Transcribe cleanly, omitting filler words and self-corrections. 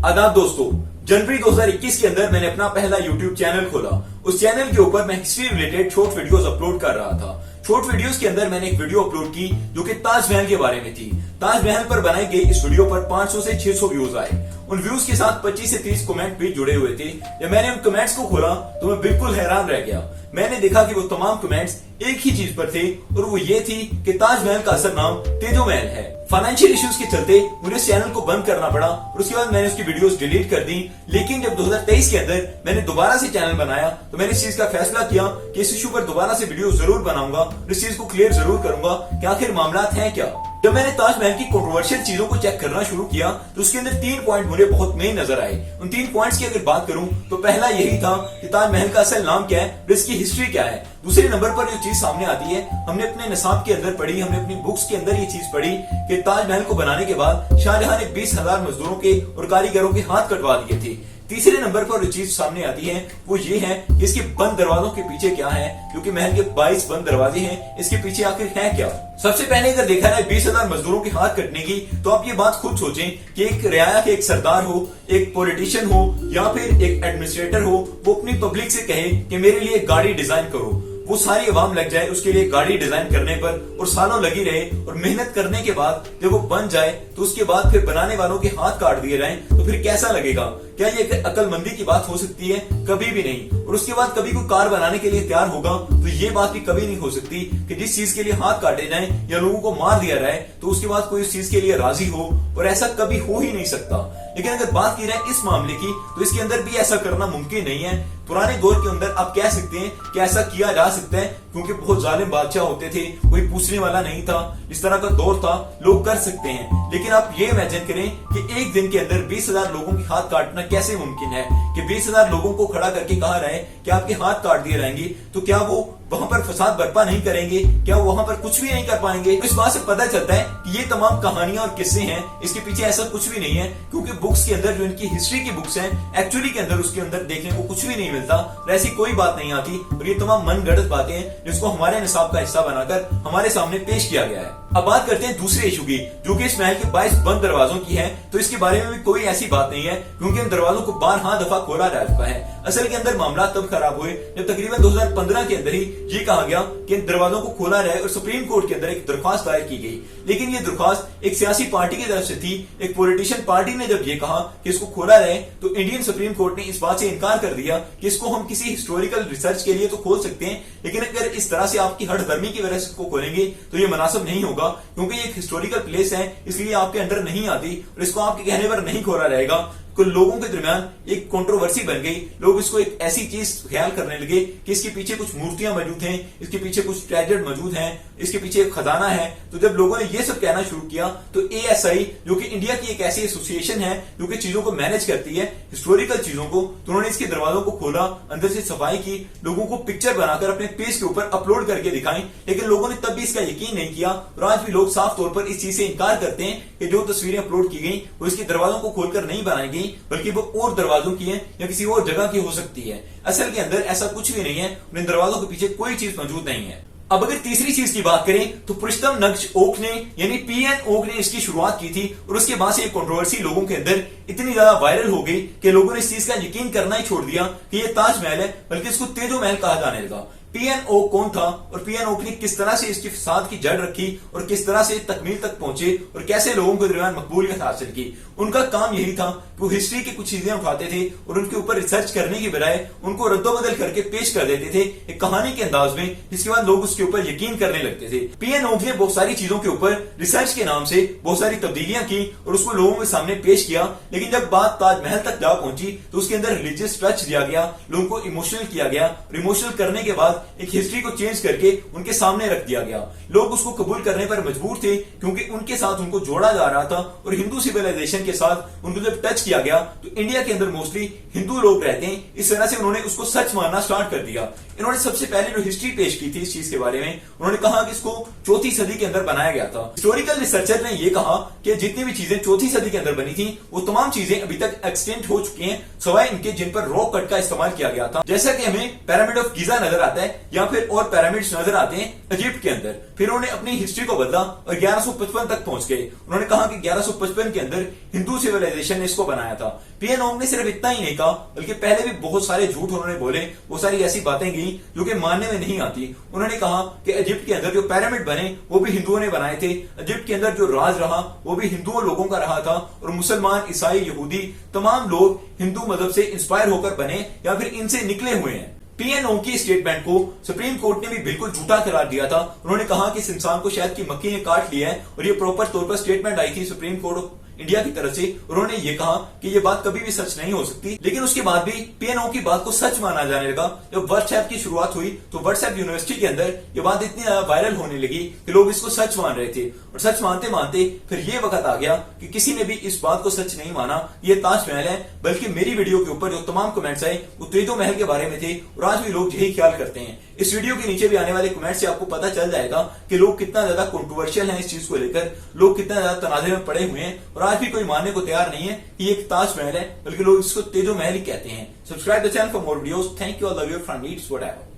आदाब दोस्तों, जनवरी 2021 के अंदर मैंने अपना पहला YouTube चैनल खोला। उस चैनल के ऊपर मैं history related short videos upload कर रहा था। शॉर्ट वीडियोस के अंदर मैंने एक वीडियो अपलोड की जो कि ताजमहल के बारे में थी। ताजमहल पर बनाई गई इस वीडियो पर 500 से 600 व्यूज आए। उन व्यूज के साथ 25 से 30 कमेंट भी जुड़े हुए थे। जब मैंने उन कमेंट्स को खोला तो मैं बिल्कुल हैरान रह गया। मैंने देखा कि वो तमाम कमेंट्स एक ही चीज पर थे और वो ये थी कि ताजमहल का असल नाम तेजो महल है। फाइनेंशियल इश्यूज के चलते मुझे इस चैनल को बंद करना पड़ा और उसके बाद मैंने उसकी वीडियोस डिलीट कर दी। लेकिन जब 2023 के अंदर मैंने दोबारा से चैनल बनाया तो मैंने इस चीज का फैसला किया कि इस इशू पर दोबारा से वीडियो जरूर बनाऊंगा और इस चीज को क्लियर जरूर करूंगा कि आखिर मामला है क्या। जब मैंने ताजमहल की कंट्रोवर्शियल चीजों को चेक करना शुरू किया तो उसके अंदर 3 पॉइंट मुझे बहुत मेन नजर आए। उन 3 पॉइंट्स की अगर बात करूं तो पहला यही था कि ताजमहल का असल नाम क्या है और इसकी हिस्ट्री क्या है। दूसरे नंबर पर जो चीज सामने आती है, हमने अपने निसाब के अंदर पढ़ी, हमने अपनी बुक्स के अंदर ये चीज पढ़ी कि ताजमहल को बनाने के बाद शाहजहां ने 20,000 मजदूरों के और कारीगरों के हाथ कटवा दिए थे। तीसरे नंबर पर जो चीज सामने आती है वो ये है कि इसके बंद दरवाजों के पीछे क्या है, क्योंकि महल के 22 बंद दरवाजे हैं, इसके पीछे आखिर है क्या। सबसे पहले अगर देखा जाए 20,000 मजदूरों के हाथ कटने की, तो आप ये बात खुद सोचें कि एक रियाया के एक सरदार हो, एक पॉलिटिशियन हो या फिर एक एडमिनिस्ट्रेटर हो, वो अपनी पब्लिक से कहे कि मेरे लिए गाड़ी डिजाइन करो। वो सारी अवाम लग जाए उसके लिए गाड़ी डिजाइन करने पर और सालों लगी रहे और मेहनत करने के बाद जब वो बन जाए तो उसके बाद फिर बनाने वालों के हाथ काट दिए जाएं तो फिर कैसा लगेगा। क्या ये अकलमंदी की बात हो सकती है? कभी भी नहीं। और उसके बाद कभी कोई कार बनाने के लिए तैयार होगा तो ये बात भी कभी नहीं हो सकती कि जिस चीज के लिए हाथ काटे जाए या लोगों को मार दिया जाए तो उसके बाद कोई उस चीज के लिए राजी हो, और ऐसा कभी हो ही नहीं सकता। लेकिन अगर बात की जाए इस मामले की तो इसके अंदर भी ऐसा करना मुमकिन नहीं है। पुराने दौर के अंदर आप कह सकते हैं कि ऐसा किया जा सकता है क्योंकि बहुत जालिम बादशाह होते थे, कोई पूछने वाला नहीं था, इस तरह का दौर था, लोग कर सकते हैं। लेकिन आप ये इमेजिन करें कि एक दिन के अंदर 20,000 लोगों के हाथ काटना कैसे मुमकिन है कि 20,000 लोगों को खड़ा करके कहा रहे कि आपके हाथ काट दिए जाएंगे, तो क्या वो वहां पर फसाद बर्पा नहीं करेंगे? क्या वो वहां पर कुछ भी नहीं कर पाएंगे? इस बात से पता चलता है कि ये तमाम कहानियां और किस्से हैं, इसके पीछे ऐसा कुछ भी नहीं है, क्योंकि बुक्स के अंदर जो इनकी हिस्ट्री की बुक्स हैं, एक्चुअली के अंदर उसके अंदर देखने को कुछ भी नहीं मिलता और ऐसी कोई बात नहीं आती। और ये तमाम मनगढ़ंत बातें हैं जिसको हमारे निसाब का हिस्सा बनाकर हमारे सामने पेश किया गया है। अब बात करते हैं दूसरे इशू की, जो कि इस महल के 22 बंद दरवाजों की है। तो इसके बारे में भी कोई ऐसी बात नहीं है क्योंकि इन दरवाजों को 12 दफा खोला जा चुका है। असल के अंदर मामला तब खराब हुए जब तकरीबन 2015 के अंदर ही ये कहा गया कि इन दरवाजों को खोला जाए और सुप्रीम कोर्ट के अंदर एक दरख्वास्त दायर की गई। लेकिन ये दरख्वास्त एक सियासी पार्टी की तरफ से थी। एक पॉलिटिशियन पार्टी ने जब ये कहा कि इसको खोला जाए तो इंडियन सुप्रीम कोर्ट ने इस बात से इनकार कर दिया कि इसको हम किसी हिस्टोरिकल रिसर्च के लिए तो खोल सकते हैं, लेकिन अगर इस तरह से आपकी हठधर्मी की वजह से इसको खोलेंगे तो ये मुनासिब नहीं होगा, क्योंकि ये एक हिस्टोरिकल प्लेस है, इसलिए आपके अंडर नहीं आती और इसको आपके कहने पर नहीं खोला जाएगा। कुछ लोगों के दरमियान एक कंट्रोवर्सी बन गई। लोग इसको एक ऐसी चीज ख्याल करने लगे कि इसके पीछे कुछ मूर्तियां मौजूद हैं, इसके पीछे कुछ ट्रेजर मौजूद हैं, इसके पीछे एक खजाना है। तो जब लोगों ने ये सब कहना शुरू किया तो ASI, जो कि इंडिया की एक ऐसी एसोसिएशन है जो कि चीजों को मैनेज करती है, हिस्टोरिकल चीजों को, तो उन्होंने इसके दरवाजों को खोला, अंदर से सफाई की, लोगों को पिक्चर बनाकर अपने पेज के ऊपर अपलोड करके दिखाई। लेकिन लोगों ने तब भी इसका यकीन नहीं किया और आज भी लोग साफ तौर पर इस चीज से इनकार करते हैं कि जो तस्वीरें अपलोड की गई वो इसके दरवाजों को खोलकर नहीं बनाई गई, बल्कि वो और दरवाजों की है या किसी और जगह की हो सकती है। असल के अंदर ऐसा कुछ भी नहीं है, उन दरवाजों के पीछे कोई चीज मौजूद नहीं है। अब अगर तीसरी चीज की बात करें तो पुरुषोत्तम नक्श ओक ने यानी PN ओक ने इसकी शुरुआत की थी और उसके बाद से ये कंट्रोवर्सी लोगों के अंदर इतनी ज्यादा वायरल हो गई कि लोगों ने इस चीज का यकीन करना ही छोड़ दिया कि ये ताजमहल है, बल्कि इसको तेजो महल कहा जाने लगा। PN ओक कौन था और PN ओक ने किस तरह से इसकी फसाद की जड़ रखी और किस तरह से तकमील तक पहुंचे और कैसे लोगों के दरमियान मकबूलियत हासिल की। उनका काम यही था कि वो हिस्ट्री की कुछ चीजें उठाते थे और उनके ऊपर रिसर्च करने की बजाय उनको रद्दोबदल करके पेश कर देते थे एक कहानी के अंदाज में, जिसके बाद लोग उसके ऊपर यकीन करने लगते थे। PN ओक ने बहुत सारी चीजों के ऊपर रिसर्च के नाम से बहुत सारी तब्दीलियां की और उसको लोगों के सामने पेश किया। लेकिन जब बात ताजमहल तक जा पहुंची तो उसके अंदर रिलीजियस टच दिया गया, लोगों को इमोशनल किया गया और इमोशनल करने के बाद एक हिस्ट्री को चेंज करके उनके सामने रख दिया गया। लोग उसको कबूल करने पर मजबूर थे क्योंकि उनके साथ उनको जोड़ा जा रहा था और हिंदू सिविलाइजेशन के साथ उनको जब टच किया गया तो इंडिया के अंदर मोस्टली हिंदू लोग रहते हैं, इस तरह से उन्होंने उसको सच मानना स्टार्ट कर दिया। इन्होंने सबसे पहले जो हिस्ट्री पेश की थी इस चीज के बारे में, उन्होंने कहा कि इसको 4वीं सदी के अंदर बनाया गया था। हिस्टोरिकल रिसर्चर ने यह कहा कि जितनी भी चीजें 4वीं सदी के अंदर बनी थी वो तमाम चीजें अभी तक एक्सटेंट हो चुकी हैं, सवाए इनके जिन पर रॉक कट का इस्तेमाल किया गया था। जैसा कि हमें पिरामिड ऑफ गीजा नजर आता है या फिर और पिरामिड्स नजर आते हैं इजिप्ट के अंदर। फिर उन्होंने अपनी हिस्ट्री को बदला और 1155 तक पहुंच गए। उन्होंने कहा कि 1155 के अंदर हिंदू सिविलाइजेशन ने इसको बनाया था। पीएन ओंग ने सिर्फ इतना ही नहीं कहा, बल्कि पहले भी बहुत सारे झूठ उन्होंने बोले, बहुत सारी ऐसी बातें की जो कि मानने में नहीं आती। उन्होंने कहा कि इजिप्ट के अंदर जो पिरामिड बने वो भी हिंदुओं ने बनाए थे, इजिप्ट के अंदर जो राज रहा वो भी हिंदुओं लोगों का रहा था, और मुसलमान, ईसाई, यहूदी तमाम लोग हिंदू मजहब से इंस्पायर होकर बने या फिर इनसे निकले हुए हैं। पीएन ओंग की स्टेटमेंट को सुप्रीम कोर्ट ने भी बिल्कुल झूठा करार दिया था। उन्होंने कहा कि इस इंसान को शायद की मक्खी ने काट लिया है, और ये प्रॉपर तौर पर स्टेटमेंट आई थी सुप्रीम कोर्ट ऑफ इंडिया की तरफ से। उन्होंने ये कहा कि ये बात कभी भी सच नहीं हो सकती। लेकिन उसके बाद भी पीएन ओंग की बात को सच माना जाने लगा। जब व्हाट्सएप की शुरुआत हुई तो व्हाट्सएप यूनिवर्सिटी के अंदर ये बात इतनी ज्यादा वायरल होने लगी कि लोग इसको सच मान रहे थे, और सच मानते मानते फिर ये वक्त आ गया कि किसी ने भी इस बात को सच नहीं माना ये ताजमहल है, बल्कि मेरी वीडियो के ऊपर जो तमाम कमेंट्स आए वो तेजो महल के बारे में थे, और आज भी लोग यही ख्याल करते हैं। इस वीडियो के नीचे भी आने वाले कमेंट से आपको पता चल जाएगा कि लोग कितना ज्यादा कंट्रोवर्शियल हैं इस चीज को लेकर, लोग कितना ज्यादा तनाजे में पड़े हुए हैं, और आज भी कोई मानने को तैयार नहीं है कि ये एक ताजमहल है, बल्कि लोग इसको तेजो महल ही कहते हैं। Subscribe the channel for more videos. Thank you, all love you from needs whatever.